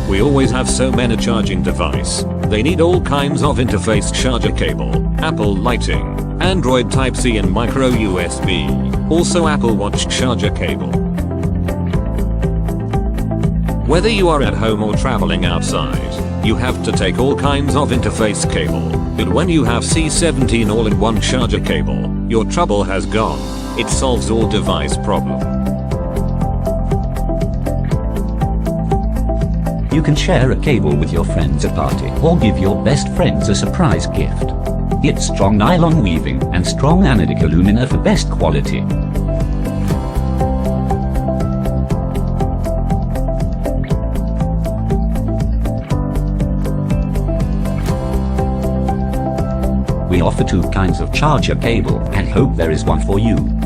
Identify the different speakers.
Speaker 1: We always have so many charging device. They need all kinds of interface charger cable, Apple lighting, Android Type-C and micro USB, also Apple Watch charger cable. Whether you are at home or traveling outside, you have to take all kinds of interface cable. But when you have C17 all-in-one charger cable, your trouble has gone. It solves all device problem.
Speaker 2: You can share a cable with your friends at party or give your best friends a surprise gift. It's strong nylon weaving and strong anodic alumina for best quality. We offer two kinds of charger cable and hope there is one for you.